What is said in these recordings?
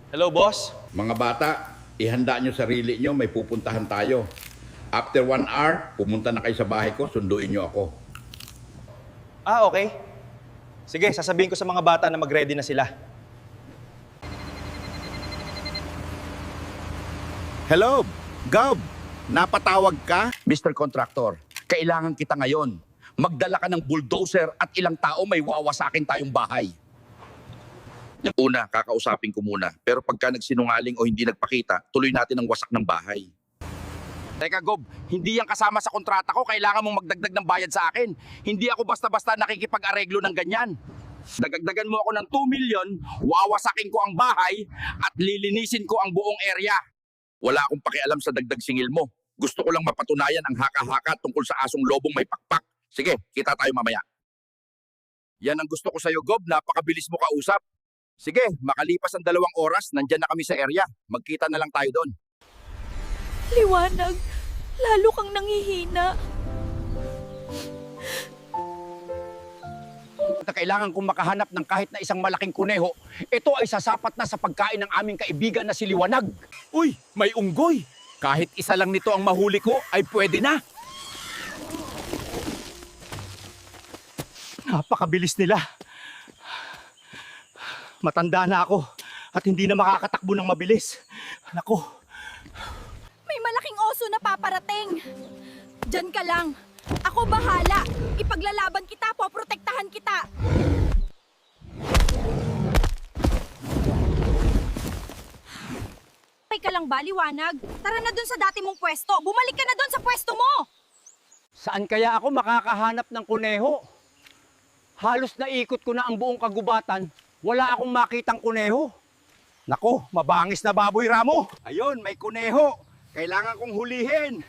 Hello, boss? Mga bata, ihanda nyo sarili nyo, may pupuntahan tayo. After 1 hour, pumunta na kayo sa bahay ko, sunduin nyo ako. Ah, okay. Sige, sasabihin ko sa mga bata na mag-ready na sila. Hello, Gob! Napatawag ka? Mr. Contractor, kailangan kita ngayon. Magdala ka ng bulldozer at ilang tao may wawasakin tayong bahay. Una, kakausapin ko muna. Pero pagka nagsinungaling o hindi nagpakita, tuloy natin ang wasak ng bahay. Teka, Gob, hindi yan kasama sa kontrata ko. Kailangan mong magdagdag ng bayad sa akin. Hindi ako basta-basta nakikipag-areglo ng ganyan. Dagagdagan mo ako ng 2 million, wawasakin ko ang bahay at lilinisin ko ang buong area. Wala akong pakialam sa dagdag singil mo. Gusto ko lang mapatunayan ang haka-haka tungkol sa asong lobong may pakpak. Sige, kita tayo mamaya. Yan ang gusto ko sa'yo, Gob. Napakabilis mo kausap. Sige, makalipas ang 2 oras, nandyan na kami sa area. Magkita na lang tayo doon. Liwanag, lalo kang nanghihina. Kailangan kong makahanap ng kahit na isang malaking kuneho. Ito ay sasapat na sa pagkain ng aming kaibigan na si Liwanag. Uy, may unggoy. Kahit isa lang nito ang mahuli ko, ay pwede na. Napakabilis nila. Matanda na ako at hindi na makakatakbo ng mabilis. Nako, May malaking oso na paparating. Diyan ka lang. Ako bahala. Ipaglalaban kita, poprotektahan kita. Okay ka lang ba, Liwanag? Tara na dun sa dati mong pwesto. Bumalik ka na dun sa pwesto mo. Saan kaya ako makakahanap ng kuneho? Halos naikot ko na ang buong kagubatan. Wala akong makitang kuneho. Nako, mabangis na baboy, Ramo. Ayun, may kuneho. Kailangan kong hulihin.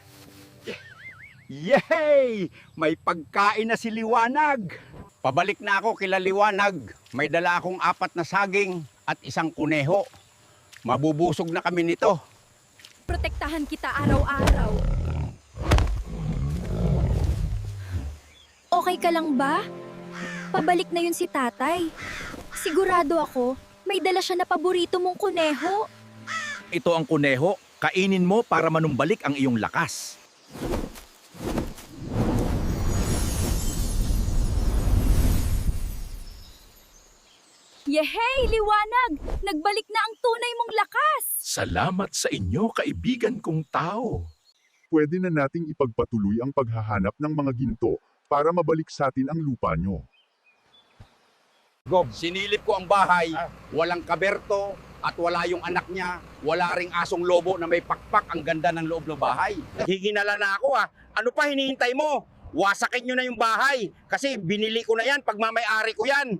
Yay! May pagkain na si Liwanag. Pabalik na ako kila Liwanag. May dala akong 4 na saging at isang kuneho. Mabubusog na kami nito. Protektahan kita araw-araw. Okay ka lang ba? Pabalik na yun si tatay. Sigurado ako, may dala siya na paborito mong kuneho. Ito ang kuneho. Kainin mo para manumbalik ang iyong lakas. Yehey, Liwanag! Nagbalik na ang tunay mong lakas! Salamat sa inyo, kaibigan kong tao. Pwede na nating ipagpatuloy ang paghahanap ng mga ginto para mabalik sa atin ang lupa nyo. Gob, sinilip ko ang bahay. Walang kaberto at wala yung anak niya. Wala ring asong lobo na may pakpak. Ang ganda ng loob ng bahay. Hihinala na ako Ano pa hinihintay mo? Wasakin nyo na yung bahay. Kasi binili ko na yan, pagmamayari ko yan.